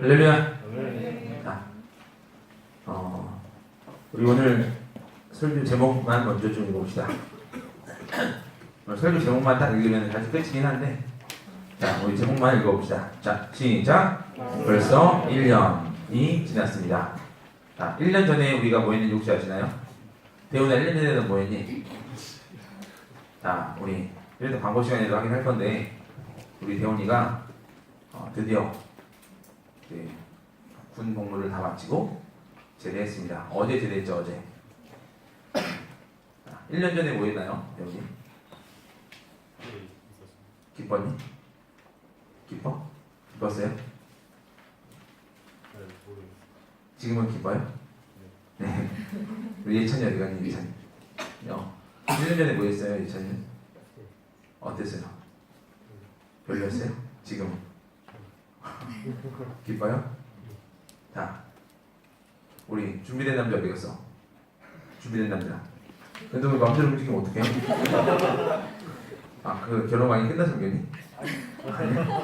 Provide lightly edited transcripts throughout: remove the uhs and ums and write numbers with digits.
할렐루야. 자, 우리 오늘 설교 제목만 먼저 좀 읽어봅시다. 오늘 설교 제목만 딱 읽으면 사실 끝이긴 한데, 자, 우리 제목만 읽어봅시다. 자, 시작. 벌써 1년이 지났습니다. 자, 1년 전에 우리가 뭐 했는지 혹시 아시나요? 대훈아, 1년 전에는 뭐 했니? 자, 우리 이래도 광고 시간에도 하긴 할 건데, 우리 대훈이가 드디어 군 복무를 다 마치고 제대했습니다. 어제 제대했죠, 어제. 1년 전에 뭐 했나요, 대훈이? 기뻤니? 기뻐? 기뻤어요? 지금은 기뻐요? 네. 우리 예찬이 어디 갔니, 예찬이? 1년 전에 뭐 했어요, 예찬이는? 어땠어요? 별로였어요? 지금은? 기뻐요? 자, 우리 준비된 남자 어디 갔어? 준비된 남자. 근데 왜 마음대로 움직이면 어떡해? 그 결혼 많이 끝나서 그러니?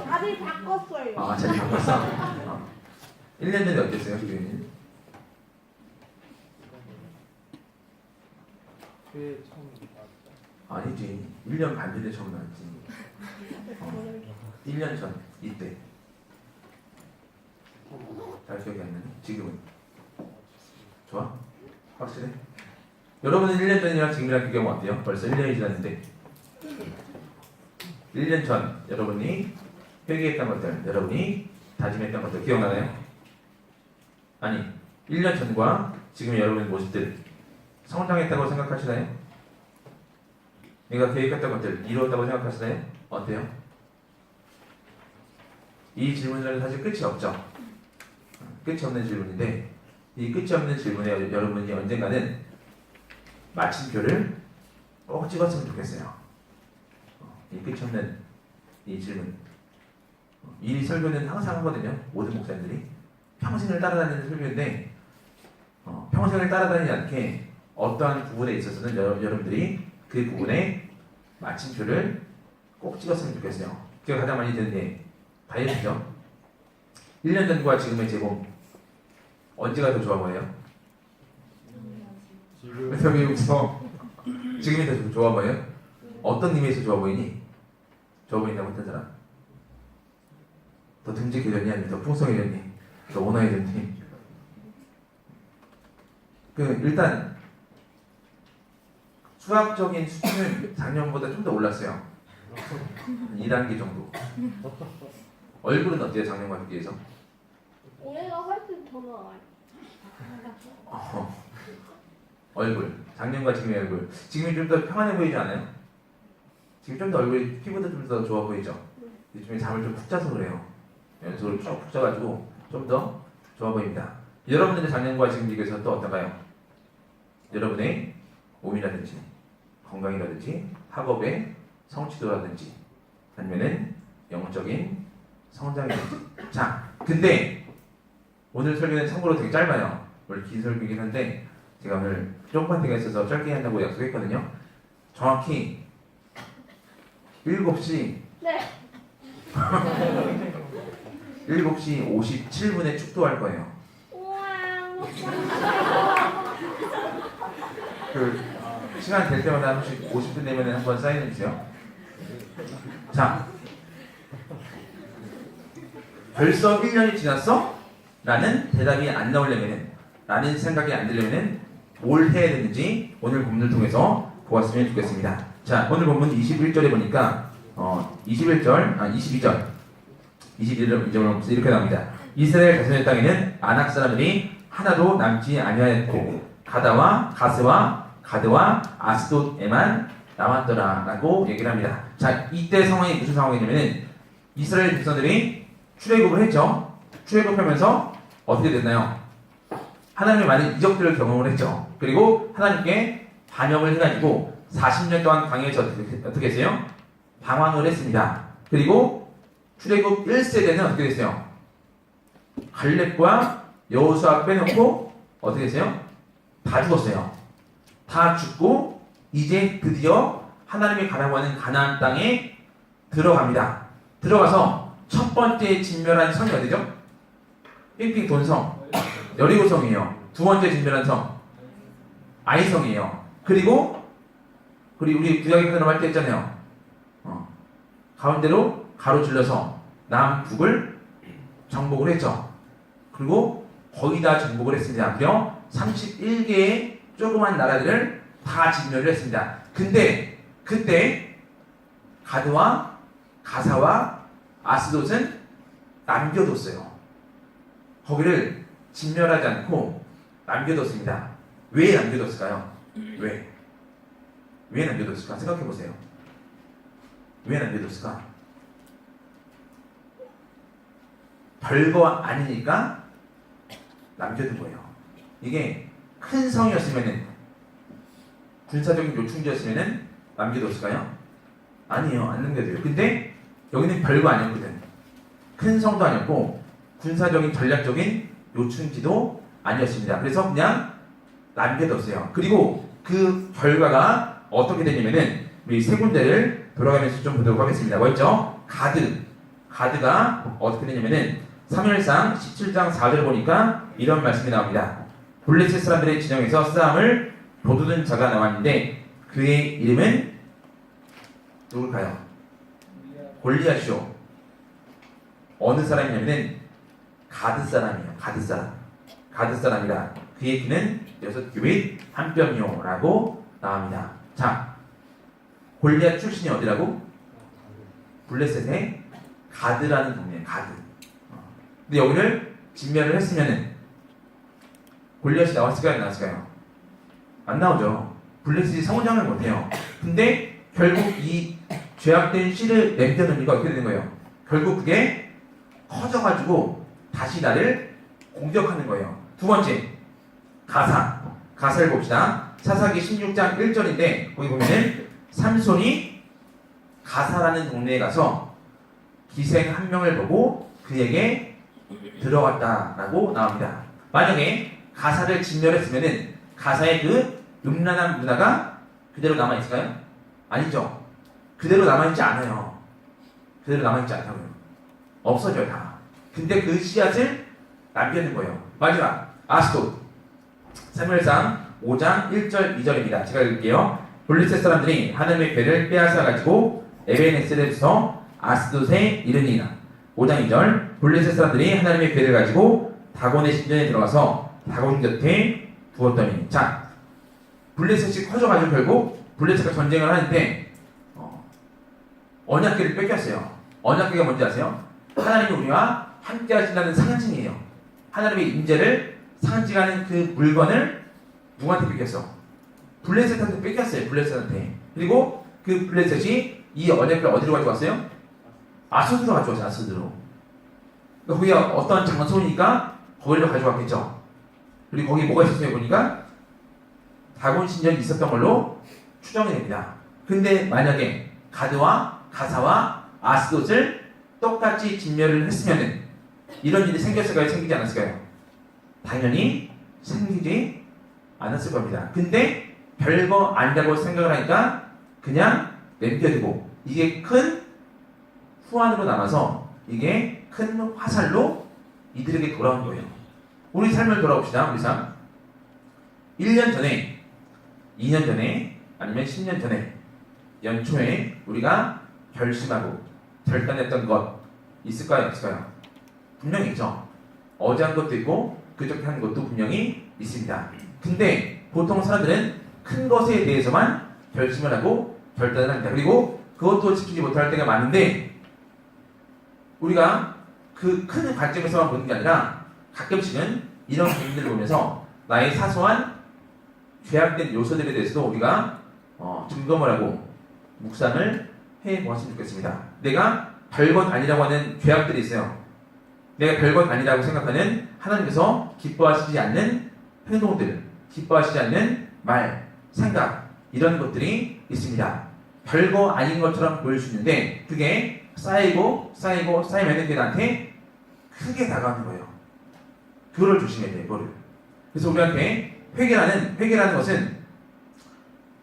자리 바꿨어요. 자리 바꿨어? 1년 전에 어땠어요, 교회님? 교회 처음 아니지. 1년 반 전에 처음 나왔지. 1년 전, 이때. 잘 기억이 안 나니? 지금은? 좋아? 확실해? 여러분은 1년 전이랑 지금이랑 비교하면 어때요? 벌써 1년이 지났는데 1년 전 여러분이 회개했던 것들, 여러분이 다짐했던 것들 기억나나요? 아니, 1년 전과 지금의 여러분의 모습들 성장했다고 생각하시나요? 내가 계획했던 것들 이루었다고 생각하시나요? 어때요? 이 질문은 사실 끝이 없죠. 끝이 없는 질문인데 이 끝이 없는 질문에 여러분이 언젠가는 마침표를 꼭 찍었으면 좋겠어요. 이 끝이 없는 이 질문. 이 설교는 항상 하거든요. 모든 목사님들이 평생을 따라다니는 설교인데 평생을 따라다니지 않게 어떠한 부분에 있어서는 여러분들이 그 부분에 마침표를 꼭 찍었으면 좋겠어요. 제가 가장 많이 듣는 게 다이어트죠. 1년 전과 지금의 제법 언제가 더 좋아 보여요? 왜 웃어? 지금이 더 좋아 보여요? 어떤 의미에서 좋아 보이니? 좋아 보인다고 했던 사람? 더 듬직해졌니? 아니면 더 풍성해졌니? 더 온화해졌니? 일단 수학적인 수준은 작년보다 좀 더 올랐어요. 2단계 정도. 얼굴은 어때요? 작년과 비교해서? 올해가 훨씬 더 나아요. 얼굴. 작년과 지금의 얼굴. 지금이 좀 더 평안해 보이지 않아요? 지금 좀 더 얼굴이 피부도 좀 더 좋아 보이죠? 요즘에 잠을 좀 푹 자서 그래요. 연속으로 푹 자가지고 좀 더 좋아 보입니다. 여러분들의 작년과 지금 비교해서 또 어떤가요? 여러분의 몸이라든지 건강이라든지 학업의 성취도라든지 아니면은 영적인 성장이라든지. 자, 근데 오늘 설교는 참고로 되게 짧아요. 원래 긴 설교이긴 한데 제가 오늘 쪽파티가 있어서 짧게 한다고 약속했거든요. 정확히 7시 네. 7시 57분에 축도할 거예요. 우와. 시간 될 때마다 한 번씩 50분 되면 한번 사인해 주세요. 자, 벌써 1년이 지났어? 라는 대답이 안 나오려면은, 라는 생각이 안 들려면은 뭘 해야 되는지 오늘 본문을 통해서 보았으면 좋겠습니다. 자, 오늘 본문 21절에 보니까 22절 이렇게 나옵니다. 이스라엘 자손의 땅에는 아낙 사람들이 하나도 남지 아니하였고 가다와 가드와 아스돗에만 남았더라 라고 얘기를 합니다. 자, 이때 상황이 무슨 상황이냐면은 이스라엘 백성들이 출애굽을 했죠. 출애굽하면서 어떻게 됐나요? 하나님의 많은 이적들을 경험을 했죠. 그리고 하나님께 반역을 해가지고 40년 동안 광야에서 어떻게 했어요? 방황을 했습니다. 그리고 출애굽 1세대는 어떻게 됐어요? 갈렙과 여호수아 빼놓고 어떻게 됐어요? 다 죽었어요. 다 죽고 이제 드디어 하나님이 가라고 하는 가나안 땅에 들어갑니다. 들어가서 첫 번째 진멸한 성이 어디죠? 삥삥 돈성, 여리고성이에요. 두 번째 진멸한 성, 아이성이에요. 그리고 우리 구약의 편으로 할 때 했잖아요. 가운데로 가로질러서 남북을 정복을 했죠. 그리고 거의 다 정복을 했습니다. 무려 31개의 조그만 나라들을 다 진멸을 했습니다. 근데 그때 가드와 가사와 아스돗은 남겨뒀어요. 거기를 진멸하지 않고 남겨뒀습니다. 왜 남겨뒀을까요? 왜 남겨뒀을까? 생각해보세요. 왜 남겨뒀을까? 별거 아니니까 남겨둔 거예요. 이게 큰 성이었으면은, 군사적인 요충지였으면은 남겨뒀을까요? 아니에요. 안 남겨둬요. 근데 여기는 별거 아니었거든. 큰 성도 아니었고 군사적인 전략적인 요충지도 아니었습니다. 그래서 그냥 남겨뒀어요. 그리고 그 결과가 어떻게 되냐면은 우리 세 군데를 돌아가면서 좀 보도록 하겠습니다. 뭐였죠? 가드가 어떻게 되냐면은 3일상 17장 4절을 보니까 이런 말씀이 나옵니다. 블레셋 사람들의 진영에서 싸움을 도두는 자가 나왔는데 그의 이름은 누굴까요? 골리앗이요. 어느 사람이냐면은 가드 사람이에요. 가드 사람이라 그의 키는 6규빗 한 뼘이요 라고 나옵니다. 자, 골리앗 출신이 어디라고? 블레셋의 가드라는 동네예요. 가드. 근데 여기를 진멸을 했으면은 골리앗이 나왔을까요? 안 나왔을까요? 안 나오죠. 블레셋이 성장을 못해요. 근데 결국 이 죄악된 씨를 남겨놓으니까 어떻게 되는 거예요? 결국 그게 커져가지고 다시 나를 공격하는 거예요. 두 번째, 가사를 봅시다. 사사기 16장 1절인데 거기 보면은 삼손이 가사라는 동네에 가서 기생 한 명을 보고 그에게 들어갔다라고 나옵니다. 만약에 가사를 진멸했으면은 가사의 그 음란한 문화가 그대로 남아있을까요? 아니죠. 그대로 남아있지 않아요. 그대로 남아있지 않다고요. 없어져요 다. 근데 그 씨앗을 남겨놓은 거예요. 마지막 아스돗 사무엘상 5장 1절 2절입니다. 제가 읽을게요. 블레셋 사람들이 하나님의 배를 빼앗아 가지고 에베네셀에서 아스돗에 이르니라. 5장 2절 블레셋 사람들이 하나님의 배를 가지고 다곤의 신전에 들어가서 다곤 곁에 두었더니. 자, 블레셋이 커져가지고 결국 블레셋과 전쟁을 하는데 언약궤를 뺏겼어요. 언약궤가 뭔지 아세요? 하나님이 우리와 함께 하신다는 상징이에요. 하나님의 임재를 상징하는 그 물건을 누구한테 뺏겼어? 블레셋한테 뺏겼어요. 블레셋한테. 그리고 그 블레셋이 이 언약궤를 어디로 가져왔어요? 아소드로 가져왔어요. 아소드로. 거기가 어떤 장소니까 거기로 가져왔겠죠. 그리고 거기 뭐가 있었어요? 보니까 다곤 신전이 있었던 걸로 추정이 됩니다. 근데 만약에 가드와 가사와 아스돗을 똑같이 진멸을 했으면은 이런 일이 생겼을까요? 생기지 않았을까요? 당연히 생기지 않았을 겁니다. 근데 별거 아니라고 생각을 하니까 그냥 남겨두고 이게 큰 후환으로 남아서 이게 큰 화살로 이들에게 돌아온 거예요. 우리 삶을 돌아봅시다. 우리 삶. 1년 전에, 2년 전에, 아니면 10년 전에 연초에 우리가 결심하고 결단했던 것 있을까요? 없을까요? 분명히 있죠. 어제 한 것도 있고 그저께 한 것도 분명히 있습니다. 근데 보통 사람들은 큰 것에 대해서만 결심을 하고 결단을 합니다. 그리고 그것도 지키지 못할 때가 많은데 우리가 그 큰 관점에서만 보는 게 아니라 가끔씩은 이런 부분들을 보면서 나의 사소한 죄악된 요소들에 대해서도 우리가 점검을 하고 묵상을 해보았으면 좋겠습니다. 내가 별것 아니라고 하는 죄악들이 있어요. 내가 별것 아니라고 생각하는 하나님께서 기뻐하시지 않는 행동들, 기뻐하시지 않는 말, 생각 이런 것들이 있습니다. 별거 아닌 것처럼 보일 수 있는데 그게 쌓이면 그게 나한테 크게 다가오는 거예요. 그거를 조심해야 돼요. 그거를. 그래서 우리한테 회개라는 것은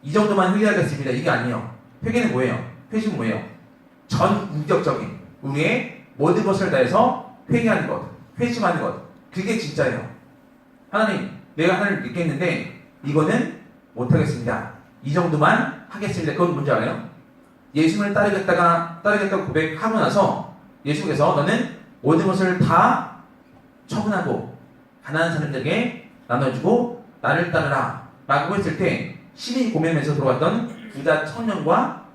이 정도만 회개하겠습니다. 이게 아니에요. 회개는 뭐예요? 회심은 뭐예요? 전인격적인 우리의 모든 것을 다해서 회개하는 것, 회심하는 것, 그게 진짜예요. 하나님, 내가 하나님을 믿겠는데 이거는 못하겠습니다. 이 정도만 하겠습니다. 그건 뭔지 알아요? 예수님을 따르겠다고 고백하고 나서 예수님께서 너는 모든 것을 다 처분하고 가난한 사람들에게 나눠주고 나를 따르라 라고 했을 때 심히 고민하면서 들어왔던 부자 청년과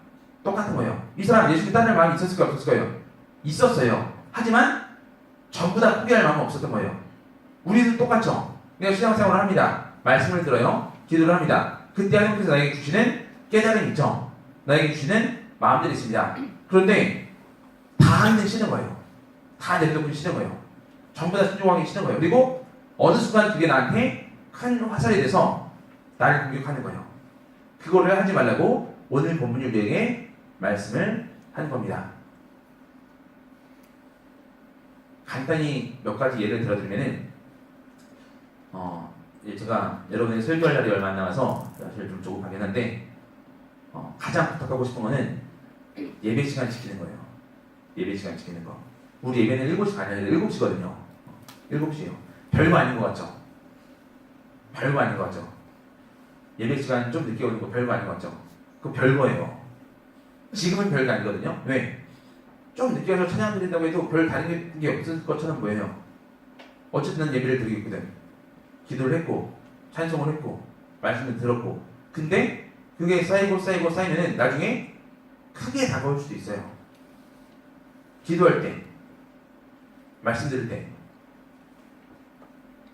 똑같은 거예요. 이 사람 예수님 따를 마음이 있었을까요? 없었을까요? 있었어요. 하지만 전부 다 포기할 마음은 없었던 거예요. 우리도 똑같죠. 내가 신앙생활을 합니다. 말씀을 들어요. 기도를 합니다. 그때 하나님께서 나에게 주시는 깨달음이 있죠. 나에게 주시는 마음들이 있습니다. 그런데 다 있는 싫은 거예요. 다 내려놓고 싫은 거예요. 전부 다 순종하기 싫은 거예요. 그리고 어느 순간 그게 나한테 큰 화살이 돼서 나를 공격하는 거예요. 그거를 하지 말라고 오늘 본문이 우리에게 말씀을 하는 겁니다. 간단히 몇 가지 예를 들어드리면은 제가 여러분의 설교할 날이 얼마 안 남아서 사실 좀 조급하긴 한데 가장 부탁하고 싶은 거는 예배 시간 지키는 거예요. 예배 시간 지키는 거. 우리 예배는 7시가 아니라 7시거든요. 7시예요. 별거 아닌 것 같죠? 별거 아닌 것 같죠? 예배 시간 좀 늦게 오는 거 별거 아닌 것 같죠? 그거 별거예요. 지금은 별거 아니거든요. 왜? 좀 늦게 와서 찬양 드린다고 해도 별 다른 게 없을 것처럼 보여요. 어쨌든 난 예배를 드리고 있거든. 기도를 했고 찬송을 했고 말씀을 들었고 근데 그게 쌓이면은 나중에 크게 다가올 수도 있어요. 기도할 때 말씀 들을 때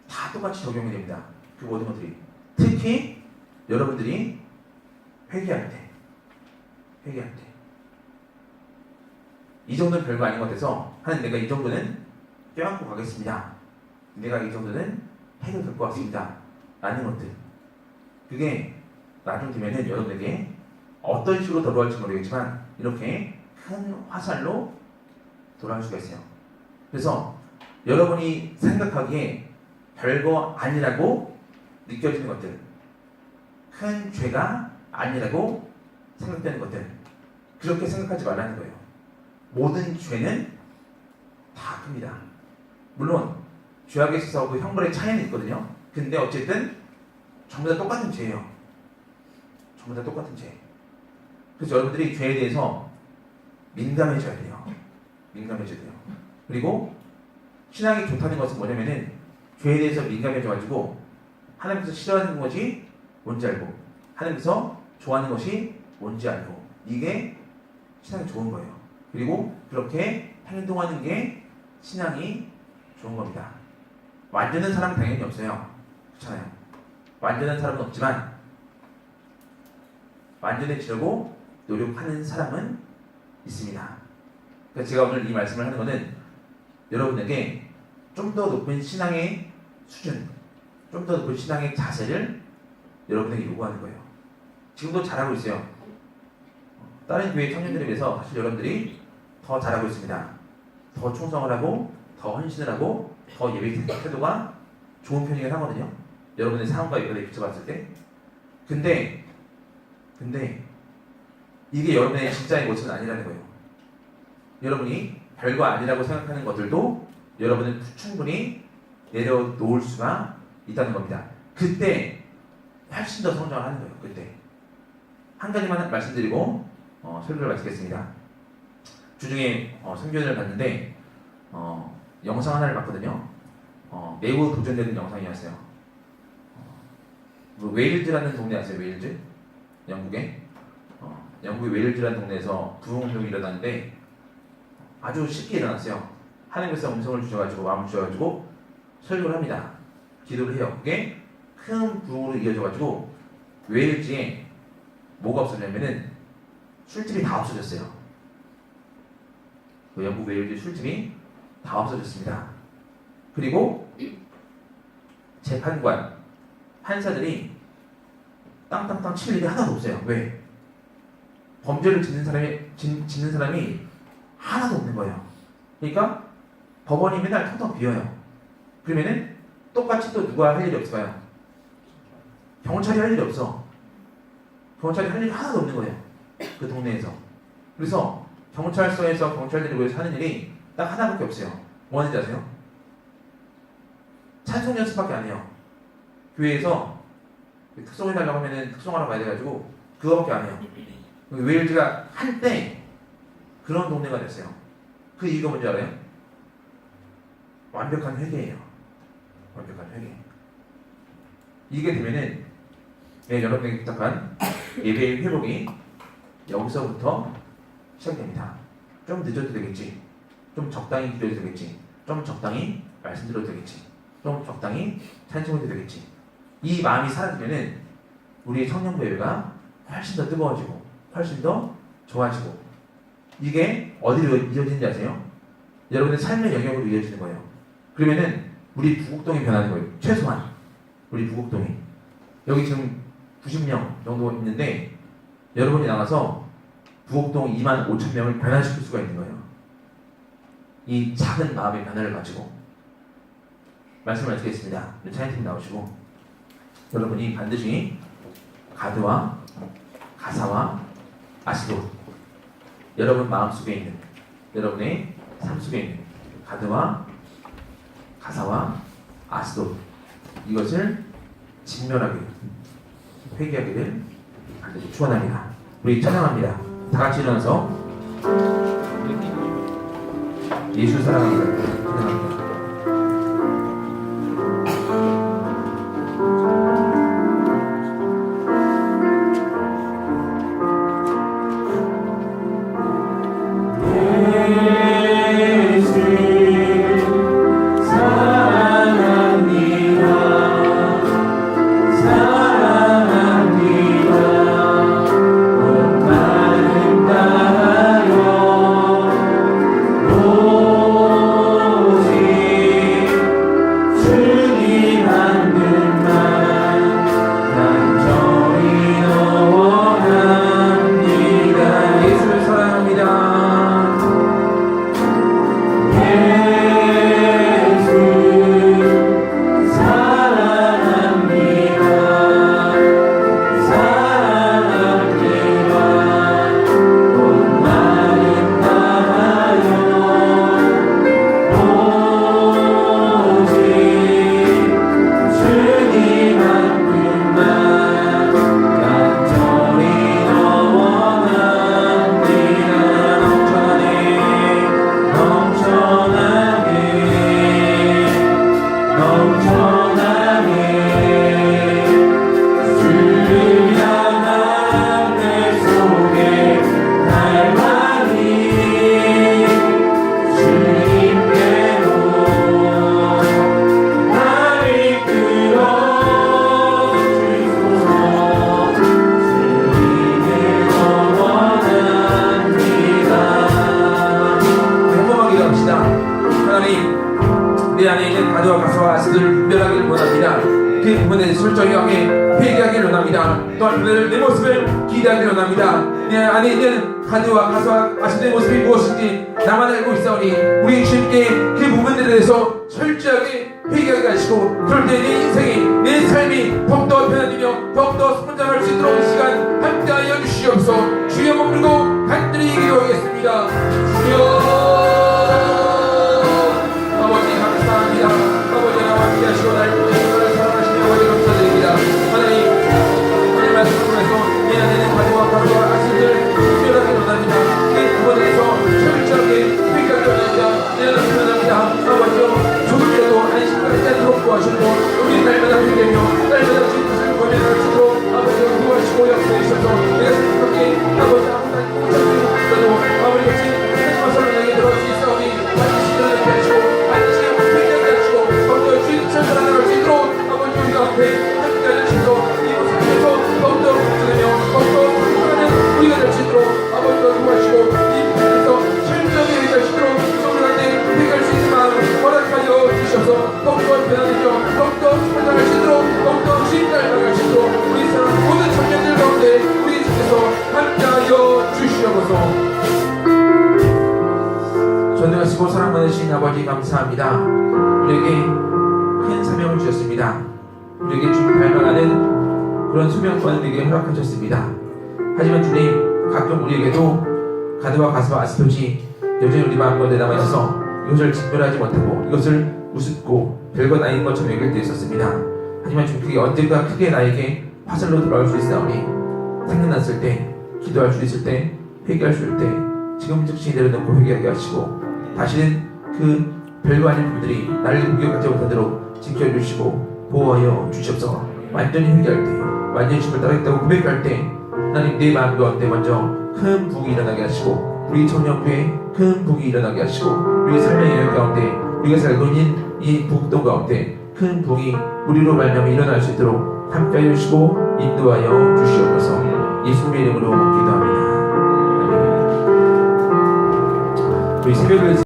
다 똑같이 적용이 됩니다. 그 모든 것들이 특히 여러분들이 회개할 때 이 정도는 별거 아닌 것 같아서 하나님 내가 이 정도는 껴안고 가겠습니다. 내가 이 정도는 해도 될 것 같습니다. 라는 것들 그게 나중 되면은 여러분에게 어떤 식으로 돌아올지 모르겠지만 이렇게 큰 화살로 돌아올 수가 있어요. 그래서 여러분이 생각하기에 별거 아니라고 느껴지는 것들 큰 죄가 아니라고 생각되는 것들 그렇게 생각하지 말라는 거예요. 모든 죄는 다 큽니다. 물론 죄악에 있어서 그 형벌의 차이는 있거든요. 근데 어쨌든 전부 다 똑같은 죄예요. 전부 다 똑같은 죄. 그래서 여러분들이 죄에 대해서 민감해져야 돼요. 민감해져야 돼요. 그리고 신앙이 좋다는 것은 뭐냐면은 죄에 대해서 민감해져가지고 하나님께서 싫어하는 것이 뭔지 알고 하나님께서 좋아하는 것이 뭔지 알고 이게 신앙이 좋은 거예요. 그리고 그렇게 행동하는 게 신앙이 좋은 겁니다. 완전한 사람은 당연히 없어요. 그렇잖아요. 완전한 사람은 없지만 완전해지려고 노력하는 사람은 있습니다. 그래서 제가 오늘 이 말씀을 하는 것은 여러분에게 좀 더 높은 신앙의 수준, 좀 더 높은 신앙의 자세를 여러분에게 요구하는 거예요. 지금도 잘하고 있어요. 다른 교회 청년들에 비해서 사실 여러분들이 더 잘하고 있습니다. 더 충성을 하고 더 헌신을 하고 더 예배 태도가 좋은 편이긴 하거든요. 여러분의 상황과 이거를 비춰봤을 때. 근데 이게 여러분의 진짜의 모습은 아니라는 거예요. 여러분이 별거 아니라고 생각하는 것들도 여러분은 충분히 내려놓을 수가 있다는 겁니다. 그때 훨씬 더 성장을 하는 거예요. 그때 한 가지만 말씀드리고 설교를 마치겠습니다. 주중에 선교를 봤는데 영상 하나를 봤거든요. 매우 도전되는 영상이었어요. 웨일즈라는 동네 아세요? 웨일즈? 영국에? 영국의 웨일즈라는 동네에서 부흥운동이 일어났는데 아주 쉽게 일어났어요. 하나님께서 음성을 주셔가지고 마음을 주셔가지고 설교를 합니다. 기도를 해요. 그게 큰 부흥으로 이어져가지고 웨일즈에 뭐가 없었냐면은 술집이 다 없어졌어요. 그 영국 웨일즈 술집이 다 없어졌습니다. 그리고 재판관, 판사들이 땅땅땅 칠 일이 하나도 없어요. 왜? 범죄를 짓는 사람이 하나도 없는 거예요. 그러니까 법원이 맨날 텅텅 비어요. 그러면은 똑같이 또 누가 할 일이 없을까요? 경찰이 할 일이 없어. 경찰이 할 일이 하나도 없는 거예요. 그 동네에서. 그래서 경찰서에서 경찰들이 모여서 하는 일이 딱 하나밖에 없어요. 뭐 하는지 아세요? 찬송 연습밖에 안 해요. 교회에서 특송 해달라고 하면은 특송하러 가야 돼가지고 그거밖에 안 해요. 웨일즈가 한때 그런 동네가 됐어요. 그 이유가 뭔지 알아요? 완벽한 회개예요. 완벽한 회개. 이게 되면은 여러분에게 부탁한 예배의 회복이 여기서부터 시작됩니다. 좀 늦어도 되겠지. 좀 적당히 기도해도 되겠지. 좀 적당히 말씀드려도 되겠지. 좀 적당히 찬송해도 되겠지. 이 마음이 사라지면은 우리의 청년부 예배가 훨씬 더 뜨거워지고 훨씬 더 좋아지고 이게 어디로 이어지는지 아세요? 여러분의 삶의 영역으로 이어지는 거예요. 그러면은 우리 부곡동이 변하는 거예요. 최소한 우리 부곡동이 여기 지금 90명 정도 있는데 여러분이 나가서 부곡동 25,000명을 변화시킬 수가 있는 거예요. 이 작은 마음의 변화를 가지고 말씀을 마치겠습니다. 찬양팀 나오시고 여러분이 반드시 가드와 가사와 아시도 여러분 마음속에 있는 여러분의 삶 속에 있는 가드와 가사와 아시도 이것을 직면하기를 회개하기를 반드시 축원합니다. 우리 찬양합니다. 다 같이 일어나서 예수 사랑합니다. 찬양합니다. 내 안에 있는 가드와 가사와 아시들을 분별하기를 원합니다. 그 부분에 솔직하게 회개하기를 원합니다. 또한 내 모습을 기대하기를 원합니다. 내 안에 있는 가드와 가사와 아시들의 모습이 무엇인지 나만 알고 있사오니 우리 주님께 그 부분들에 대해서 철저하게 회개하게 하시고 그럴 때 내 인생이 내 삶이 더욱더 변화되며 더욱더 성장할 수 있도록 이 시간 함께하여 주시옵소서. 주여 머무르고 간절히 기도하겠습니다. 주여 아버지 감사합니다. 아버지 나와 함께하시고 날 보내시고 사랑하시며 아버지 감사드립니다. 하나님 오늘 말씀을 통해서 내 안에 있는 가드와 가사와 아시들을 분별하기를 원합니다. 그 부분에서 철저하게 회개하기를 원합니다. 내 안에 표현합니다. 아버지여 조금이라도 안식을 하지 않도록 도와주시고 우리 날마다 회개하며 날마다 주님 뜻을 보내는 수도 아버지여 도와주시고 역사하셔서 내가 생각하기에 아버지 아무나 못하더라도 아버지 같이 하지마 설명하게 들어갈 수 있사오니 반드시 일어나게 하시고 반드시 회개하게 하시고 더욱더 주님 뜻을 살아나갈 수 있도록 아버지 우리가 앞에 함께하는 주시고 이곳 속에서 더욱더 붙들며 더욱더 성공하는 우리가 될 수 있도록 아버지가 도와주시고 이 부분에서 철저하게 회개할 수 있도록 성공할 때 회개할 수 있는 마음을 허락하여 주셔서 더욱더 변화되며 더욱더 성장할 수 있도록 더욱더 주님 닮아갈 수 있도록 우리 사람 모든 청년들 가운데 우리 주께서 함께하여 주시옵소서. 전능하시고 사랑 많으신 아버지 감사합니다. 우리에게 큰 사명을 주셨습니다. 우리에게 주님 닮아가는 그런 수명권을 우리에게 허락하셨습니다. 하지만 주님 가끔 우리에게도 가드와 가사와 아스토지 여전히 우리 마음 가운데 남아있어서 이것을 직별하지 못하고 이것을 우습고 별것 아닌 것처럼 여길 때 있었습니다. 하지만 좀 그게 언젠가 크게 나에게 화살로 돌아올 수 있사오니 생각났을 때, 기도할 수 있을 때, 회개할 수 있을 때 지금 즉시 내려놓고 회개하게 하시고 다시는 그 별거 아닌 분들이 나를 공격하지 못하도록 지켜주시고 보호하여 주시옵소서. 완전히 회개할 때, 완전히 주님을 따르겠다고 고백할 때 하나님 내 마음 가운데 먼저 큰 부흥이 일어나게 하시고 우리 청년교회에 큰 부흥이 일어나게 하시고 우리 삶의 여행 가운데 우리가 살고 있는 이 북동 가운데 큰 부흥이 우리로 말미암아 일어날 수 있도록 함께하여 주시고 인도하여 주시옵소서. 예수님의 이름으로 기도합니다. 아멘. 우리 새벽을